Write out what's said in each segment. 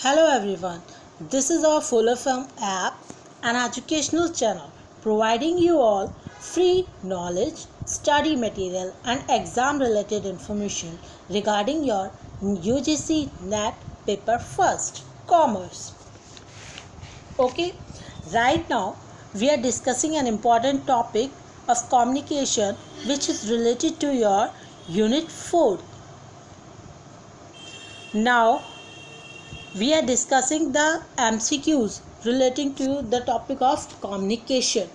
Hello everyone, this is our Full FM app, an educational channel providing you all free knowledge, study material and exam related information regarding your UGC NET paper first, Commerce. Okay, right now we are discussing an important topic of communication which is related to your Unit 4. Now we are discussing the MCQs relating to the topic of communication.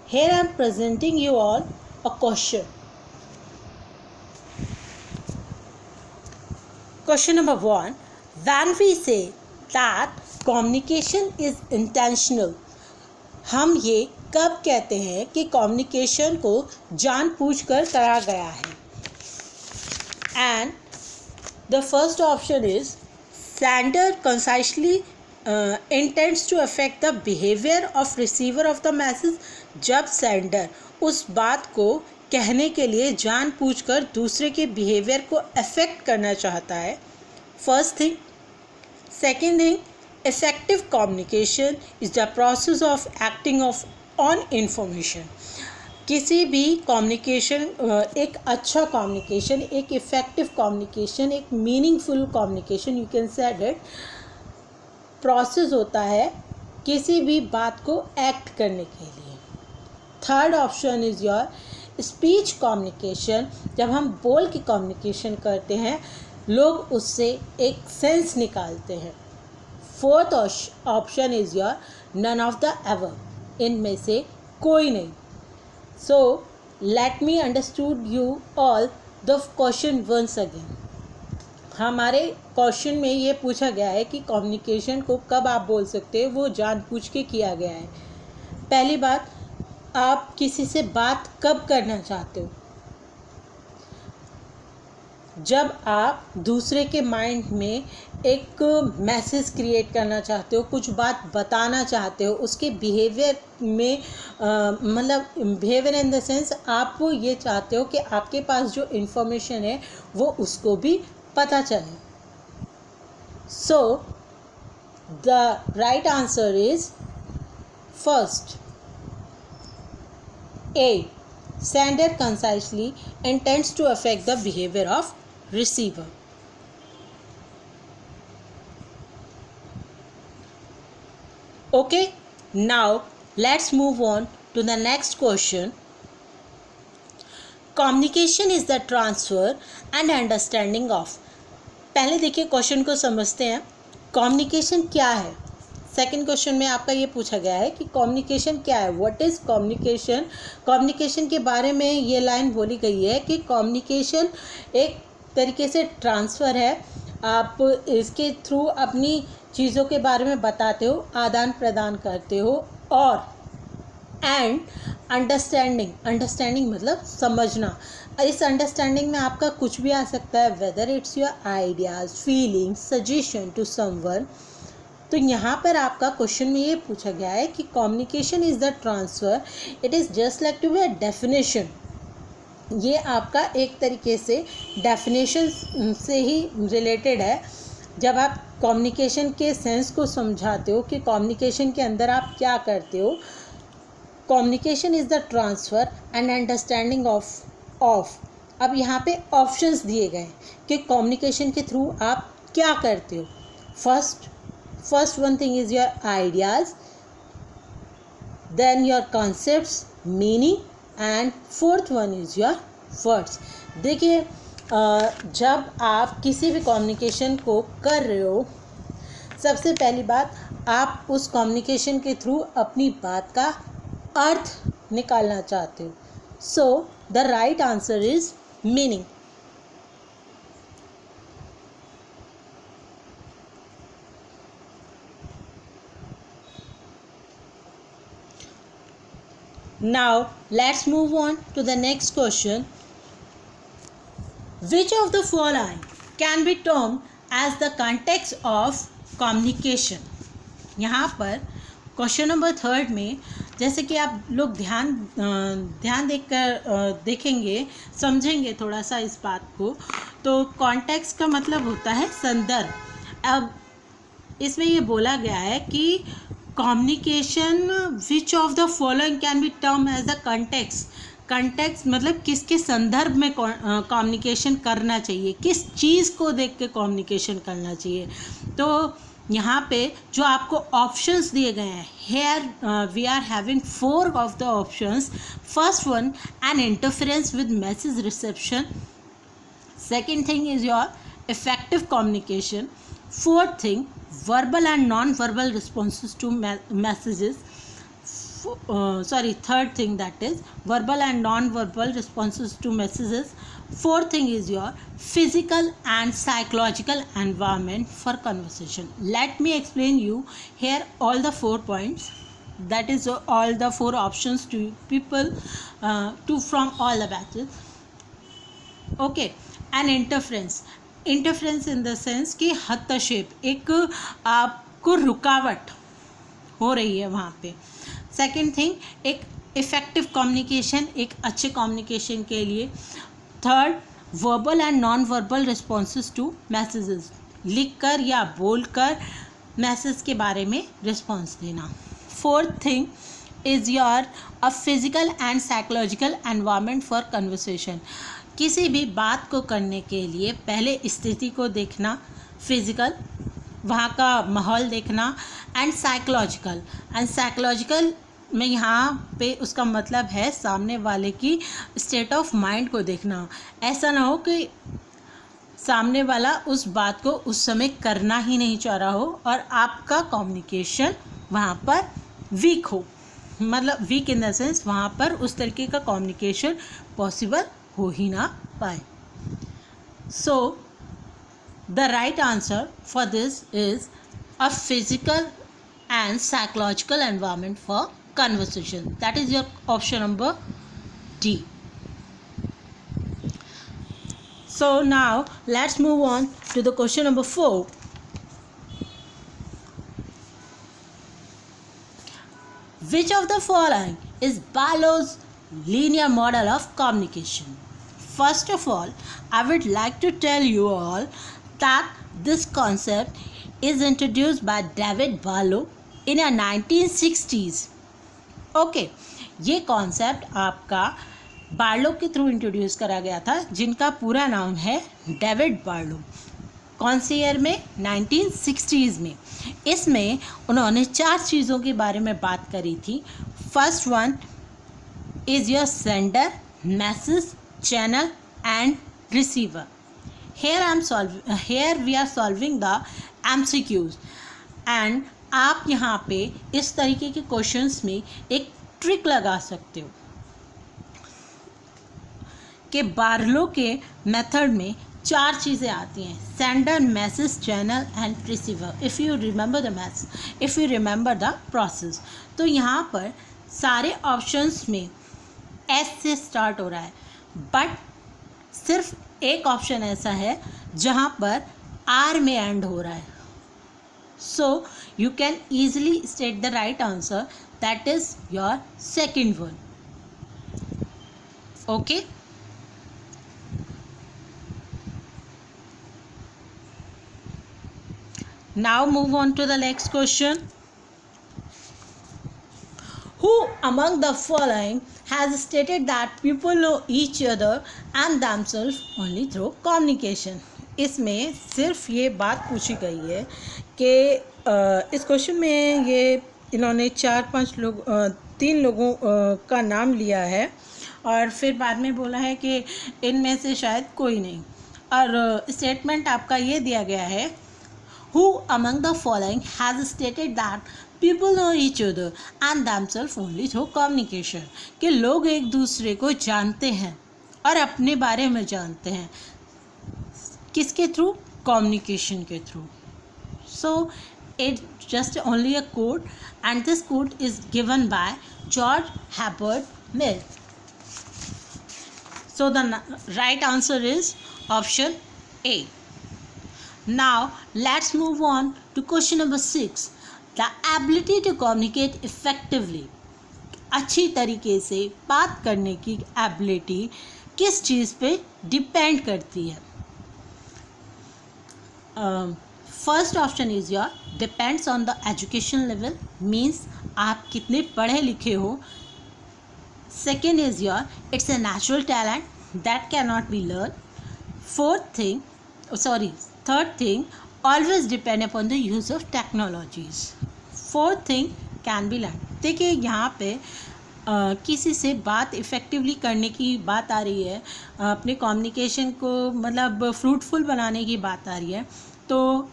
Here I am presenting you all a question. Question number 1. When we say that communication is intentional, हम ये कब कहते हैं कि communication को जानबूझकर करा गया है? And the first option is sender consciously intends to affect the behaviour of receiver of the message. जब सेंडर उस बात को कहने के लिए जानबूझकर दूसरे के बिहेवियर को अफेक्ट करना चाहता है. First thing. Second thing, effective communication is the process of acting on information. किसी भी कम्युनिकेशन, एक अच्छा कम्युनिकेशन, एक इफ़ेक्टिव कम्युनिकेशन, एक meaningful communication, you can say that process होता है किसी भी बात को एक्ट करने के लिए. Third option is your speech communication. जब हम बोल के कम्युनिकेशन करते हैं लोग उससे एक सेंस निकालते हैं. Fourth option is your none of the ever. इनमें से कोई नहीं. So let me understood you all the question once again. हमारे क्वेश्चन में ये पूछा गया है कि कम्युनिकेशन को कब आप बोल सकते हो वो जानबूझ के किया गया है. पहली बात, आप किसी से बात कब करना चाहते हो? जब आप दूसरे के माइंड में एक मैसेज क्रिएट करना चाहते हो, कुछ बात बताना चाहते हो, उसके बिहेवियर में मतलब बिहेवियर इन द सेंस आप ये चाहते हो कि आपके पास जो इन्फॉर्मेशन है वो उसको भी पता चले. सो the right answer is first A. Sender concisely intends to affect the behavior of receiver. Okay, now let's move on to the next question. Communication is the transfer and understanding of. पहले देखिए question को समझते हैं. Communication क्या है? Second question में आपका ये पूछा गया है कि कम्युनिकेशन क्या है. What is communication? कम्युनिकेशन के बारे में ये लाइन बोली गई है कि कम्युनिकेशन एक तरीके से ट्रांसफ़र है. आप इसके थ्रू अपनी चीज़ों के बारे में बताते हो, आदान प्रदान करते हो. और एंड अंडरस्टैंडिंग मतलब समझना. इस अंडरस्टैंडिंग में आपका कुछ भी आ सकता है, whether it's your ideas, feelings, suggestion to someone. तो यहाँ पर आपका क्वेश्चन में ये पूछा गया है कि communication is the transfer. It is just like to be a definition. ये आपका एक तरीके से डेफिनेशन से ही रिलेटेड है. जब आप कम्युनिकेशन के सेंस को समझाते हो कि कम्युनिकेशन के अंदर आप क्या करते हो. Communication is the transfer and understanding of. अब यहाँ पे ऑप्शंस दिए गए कि कम्युनिकेशन के थ्रू आप क्या करते हो. First one thing is your ideas, then your concepts, meaning, and fourth one is your words. देखिए जब आप किसी भी कम्युनिकेशन को कर रहे हो, सबसे पहली बात आप उस कम्युनिकेशन के थ्रू अपनी बात का अर्थ निकालना चाहते हो. So the right answer is meaning. Now let's move on to the next question. Which of the following can be termed as the context of communication? यहाँ पर क्वेश्चन नंबर 3 में जैसे कि आप लोग ध्यान देखेंगे, समझेंगे थोड़ा सा इस बात को, तो कॉन्टेक्स्ट का मतलब होता है संदर्भ। अब इसमें ये बोला गया है कि communication which of the following can be term as a context मतलब किसके संदर्भ में कम्युनिकेशन करना चाहिए, किस चीज़ को देख के कम्युनिकेशन करना चाहिए। तो यहाँ पे जो आपको ऑप्शंस दिए गए हैं, here we are having 4 of the options. First one, an interference with message reception. Second thing is your effective communication. Fourth thing, verbal and non-verbal responses to messages. Third thing, that is verbal and non-verbal responses to messages. Fourth thing is your physical and psychological environment for conversation. Let me explain you here all the 4 points, that is all the 4 options to people from all the batches. Okay, and interference in the sense कि हस्तक्षेप, एक आपको रुकावट हो रही है वहाँ पे। सेकंड थिंग, एक इफ़ेक्टिव कम्युनिकेशन, एक अच्छे कम्युनिकेशन के लिए। Third, verbal and non verbal responses to messages, लिख कर या बोल कर मैसेज के बारे में रिस्पॉन्स देना। Fourth thing is your a physical and psychological environment for conversation, किसी भी बात को करने के लिए पहले स्थिति को देखना, फिजिकल वहाँ का माहौल देखना, एंड साइकोलॉजिकल में यहाँ पे उसका मतलब है सामने वाले की स्टेट ऑफ माइंड को देखना। ऐसा ना हो कि सामने वाला उस बात को उस समय करना ही नहीं चाह रहा हो और आपका कम्युनिकेशन वहाँ पर वीक हो, मतलब वीक इन द सेंस वहाँ पर उस तरीके का कम्युनिकेशन पॉसिबल हो ही ना पाए। सो the right answer for this is a physical and psychological environment for conversation. That is your option number D. So now let's move on to the question number 4. Which of the following is Barlow's linear model of communication? First of all, I would like to tell you all that this concept is introduced by David Barlow in the 1960s. Okay, ये concept आपका Barlow के through introduce करा गया था, जिनका पूरा नाम है डेविड बार्लो। कौन सी ईयर में? 1960s में। इसमें उन्होंने 4 चीज़ों के बारे में बात करी थी। First one is your sender, message, channel and receiver. Here we are solving the MCQs and आप यहाँ पे इस तरीके के क्वेश्चंस में एक ट्रिक लगा सकते हो कि बार्लो के मेथड में 4 चीज़ें आती हैं, sender, message, channel and receiver. If you remember the process. तो यहाँ पर सारे ऑप्शंस में एस से स्टार्ट हो रहा है, बट सिर्फ एक ऑप्शन ऐसा है जहाँ पर आर में एंड हो रहा है। So you can easily state the right answer, that is your second one. Okay. Now move on to the next question. Who among the following has stated that people know each other and themselves only through communication? इसमें सिर्फ ये बात पूछी गई है कि इस question में ये इन्होंने 3 लोगों का नाम लिया है और फिर बाद में बोला है कि इनमें से शायद कोई नहीं, और स्टेटमेंट आपका ये दिया गया है, who among the following has stated that people know each other and themselves only through communication, कि लोग एक दूसरे को जानते हैं और अपने बारे में जानते हैं, किसके थ्रू? कम्युनिकेशन के through. So it just only a code and this code is given by George Herbert Mill. So the right answer is option A. Now let's move on to question number 6, the ability to communicate effectively. अच्छी तरीके से बात करने की ability किस चीज़ पे depend करती है? First option is your depends on the education level, means आप कितने पढ़े लिखे हो. Second is your it's a natural talent that cannot be learned. Third thing, always depend upon the use of technologies. Fourth thing, can be learned. देखिए यहाँ पे किसी से बात इफ़ेक्टिवली करने की बात आ रही है, अपने कम्युनिकेशन को मतलब फ्रूटफुल बनाने की बात आ रही है. तो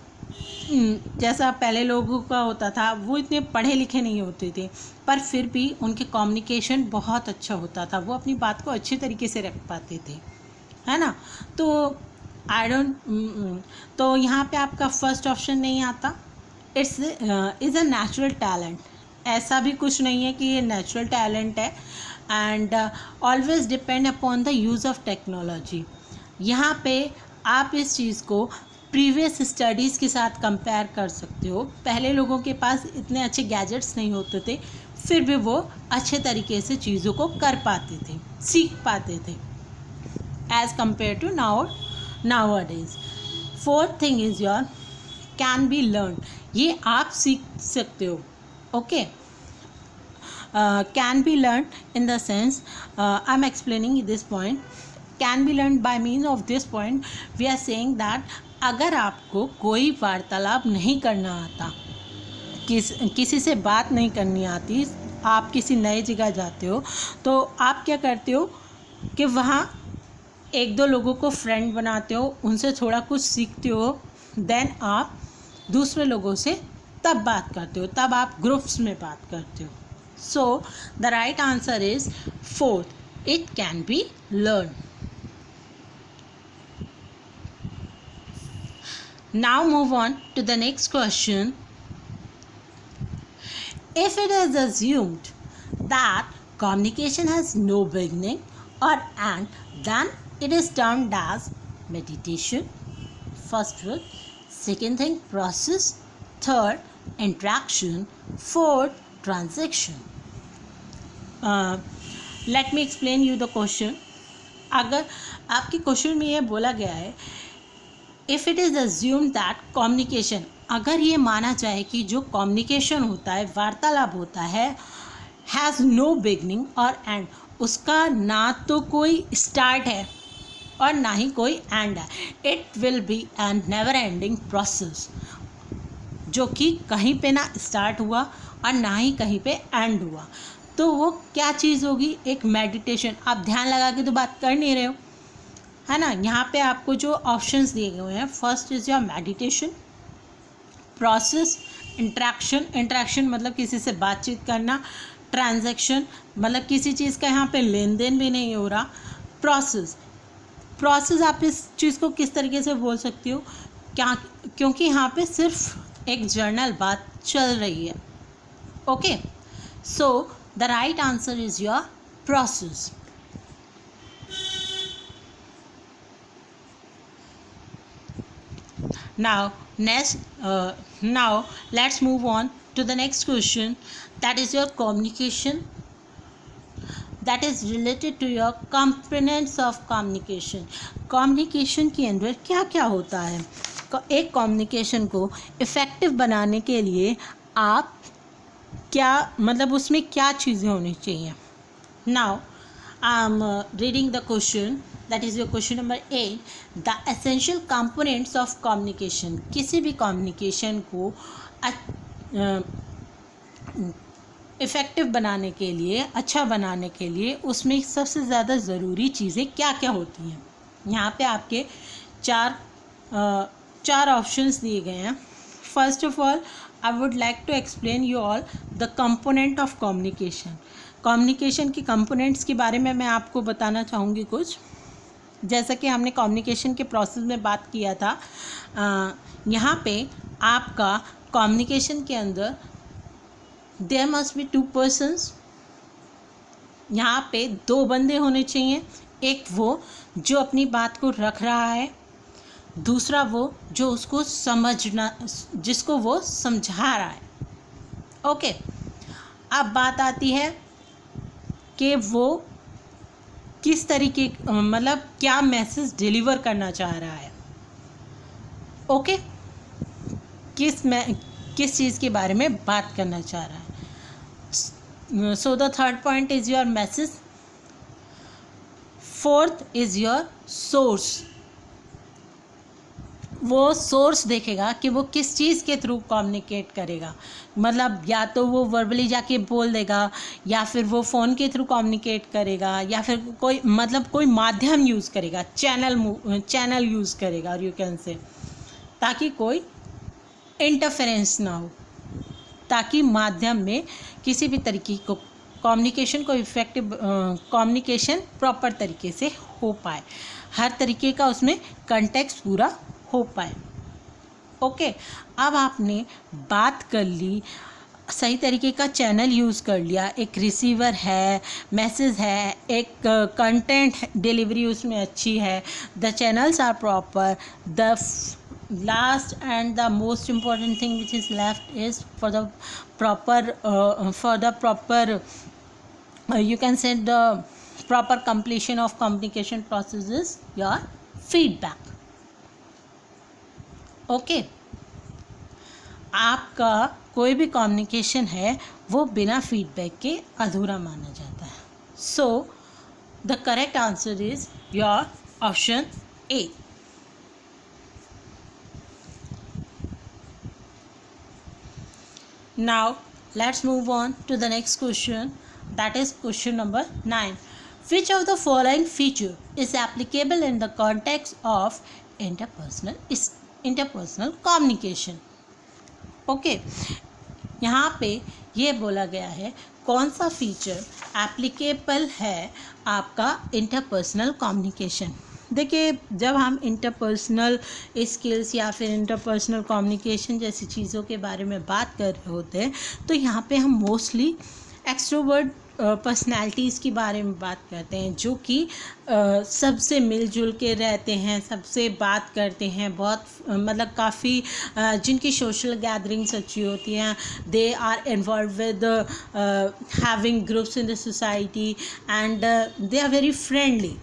जैसा पहले लोगों का होता था, वो इतने पढ़े लिखे नहीं होते थे, पर फिर भी उनके कम्युनिकेशन बहुत अच्छा होता था, वो अपनी बात को अच्छे तरीके से रख पाते थे, है ना. तो तो यहाँ पे आपका फर्स्ट ऑप्शन नहीं आता. It's is a natural talent. ऐसा भी कुछ नहीं है कि ये नेचुरल टैलेंट है. And always depend upon the use of technology. यहाँ पे आप इस चीज़ को प्रीवियस स्टडीज़ के साथ कंपेयर कर सकते हो. पहले लोगों के पास इतने अच्छे गैजेट्स नहीं होते थे, फिर भी वो अच्छे तरीके से चीज़ों को कर पाते थे, सीख पाते थे, as compare to nowadays. Fourth thing is your can be learn. ये आप सीख सकते हो. Okay, can be learned in the sense, I'm explaining this point. Can be learned by means of this point we are saying that अगर आपको कोई वार्तालाप नहीं करना आता, किसी से बात नहीं करनी आती, आप किसी नए जगह जाते हो, तो आप क्या करते हो कि वहाँ एक दो लोगों को फ्रेंड बनाते हो, उनसे थोड़ा कुछ सीखते हो, देन आप दूसरे लोगों से तब बात करते हो, तब आप ग्रुप्स में बात करते हो. So the right answer is fourth, it can be learn. Now move on to the next question. If it is assumed that communication has no beginning or end, then it is termed as meditation. First rule. Second thing, process. Third, interaction. Fourth, transaction. Let me explain you the question. अगर आपके question में ये बोला गया है, if it is assumed that communication, अगर ये माना जाए कि जो कम्युनिकेशन होता है, वार्तालाप होता है, हैज़ नो बिगनिंग और एंड, उसका ना तो कोई स्टार्ट है और ना ही कोई एंड है. It will be an never ending process, जो कि कहीं पे ना स्टार्ट हुआ और ना ही कहीं पे एंड हुआ. तो वो क्या चीज़ होगी? एक मेडिटेशन. आप ध्यान लगा के तो बात कर नहीं रहे हो, है ना. यहाँ पे आपको जो ऑप्शंस दिए गए हैं, first is your meditation, process, interaction मतलब किसी से बातचीत करना, ट्रांजैक्शन मतलब किसी चीज़ का यहाँ पे लेन देन भी नहीं हो रहा, प्रोसेस आप इस चीज़ को किस तरीके से बोल सकती हो, क्या, क्योंकि यहाँ पे सिर्फ एक जर्नल बात चल रही है. Okay, so the right answer is your process. Now let's move on to the next question, that is your communication, that is related to your components of communication. Communication के अंदर क्या क्या होता है? एक कम्युनिकेशन को इफ़ेक्टिव बनाने के लिए आप क्या मतलब उसमें क्या चीज़ें होनी चाहिए? Now I am reading the question, that is your question number 8. The essential components of communication. किसी भी कम्युनिकेशन को इफ़ेक्टिव बनाने के लिए, अच्छा बनाने के लिए, उसमें सबसे ज़्यादा ज़रूरी चीज़ें क्या क्या होती हैं? यहाँ पे आपके चार ऑप्शंस दिए गए हैं. First of all, I would like to explain you all the component of communication. Communication के कंपोनेंट्स के बारे में मैं आपको बताना चाहूँगी कुछ. जैसा कि हमने कम्युनिकेशन के प्रोसेस में बात किया था, यहाँ पे आपका कम्युनिकेशन के अंदर देयर मस्ट बी 2 persons. यहाँ पे 2 बंदे होने चाहिए. एक वो जो अपनी बात को रख रहा है, दूसरा वो जो उसको समझना, जिसको वो समझा रहा है. ओके, अब बात आती है कि वो किस तरीके मतलब क्या मैसेज डिलीवर करना चाह रहा है। ओके, किस चीज़ के बारे में बात करना चाह रहा है। So the third point is your message. Fourth is your source. वो सोर्स देखेगा कि वो किस चीज़ के थ्रू कम्युनिकेट करेगा, मतलब या तो वो वर्बली जाके बोल देगा, या फिर वो फ़ोन के थ्रू कम्युनिकेट करेगा, या फिर कोई मतलब कोई माध्यम यूज़ करेगा, चैनल यूज़ करेगा, और यू कैन से, ताकि कोई इंटरफेरेंस ना हो, ताकि माध्यम में किसी भी तरीके को कम्युनिकेशन को इफेक्टिव कम्युनिकेशन प्रॉपर तरीके से हो पाए, हर तरीके का उसमें कंटेक्स्ट पूरा हो पाए। ओके, अब आपने बात कर ली, सही तरीके का चैनल यूज़ कर लिया, एक रिसीवर है, मैसेज है, एक कंटेंट डिलीवरी उसमें अच्छी है, the channels are proper, the last and the most important thing which is left is for the proper you can say the proper completion of communication process is your feedback. Okay, आपका कोई भी communication है वो बिना feedback के अधूरा माना जाता है। So the correct answer is your option A. Now let's move on to the next question, that is question number 9. Which of the following feature is applicable in the context of interpersonal communication? Okay, यहाँ पे ये बोला गया है कौन सा feature applicable है आपका इंटरपर्सनल कम्युनिकेशन। देखिए, जब हम इंटरपर्सनल स्किल्स या फिर इंटरपर्सनल कम्युनिकेशन जैसी चीज़ों के बारे में बात कर रहे होते हैं, तो यहाँ पे हम मोस्टली एक्सट्रोवर्ट पर्सनैलिटीज़ के बारे में बात करते हैं, जो कि सबसे मिलजुल के रहते हैं, सबसे बात करते हैं, बहुत मतलब काफ़ी जिनकी सोशल गैदरिंग्स अच्छी होती हैं, they are involve with having groups in the society and they are very friendly.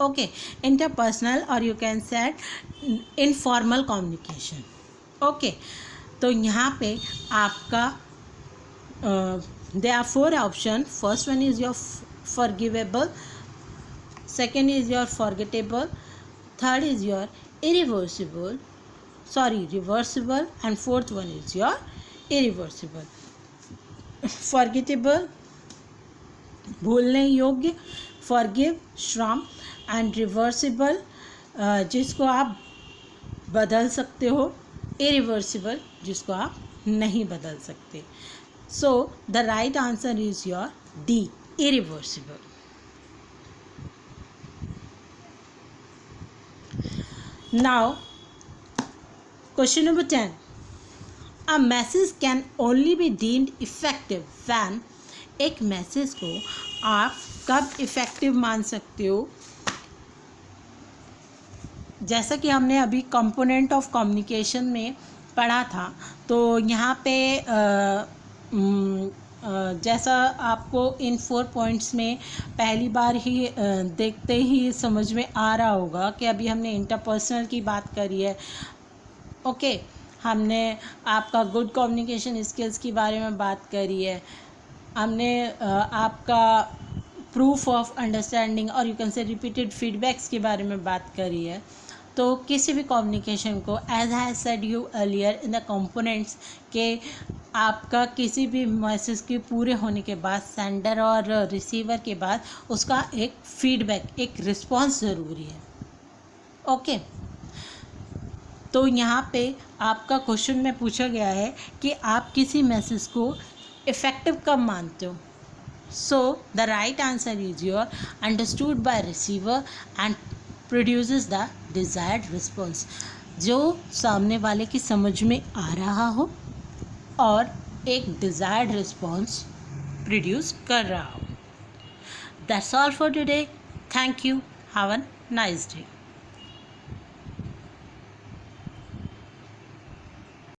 Okay, interpersonal और you can set informal communication. Okay, तो यहाँ पे आपका there are 4 options. First one is your forgivable, second is your forgettable, third is your reversible, and fourth one is your irreversible. Forgettable भूलने योग्य, forgive श्रम, and reversible जिसको आप बदल सकते हो, irreversible जिसको आप नहीं बदल सकते। So the right answer is your D, irreversible. Now question number 10. A message can only be deemed effective when, एक मैसेज को आप कब इफ़ेक्टिव मान सकते हो, जैसा कि हमने अभी कंपोनेंट ऑफ कम्युनिकेशन में पढ़ा था, तो यहाँ पे जैसा आपको इन 4 पॉइंट्स में पहली बार ही देखते ही समझ में आ रहा होगा कि अभी हमने इंटरपर्सनल की बात करी है। ओके, हमने आपका गुड कम्युनिकेशन स्किल्स के बारे में बात करी है, हमने आपका प्रूफ ऑफ अंडरस्टैंडिंग और यू कैन से रिपीटेड फीडबैक्स के बारे में बात करी है। तो किसी भी कम्युनिकेशन को, as I said you earlier in the components, के आपका किसी भी मैसेज के पूरे होने के बाद सेंडर और रिसीवर के बाद उसका एक फीडबैक, एक रिस्पॉन्स ज़रूरी है। ओके, तो यहाँ पे आपका क्वेश्चन में पूछा गया है कि आप किसी मैसेज को इफ़ेक्टिव कब मानते हो। So the right answer is your understood by receiver and produces the desired response, जो सामने वाले की समझ में आ रहा हो और एक डिज़ायर्ड रिस्पॉन्स प्रोड्यूस कर रहा हो। That's all for today. Thank you. Have a nice day.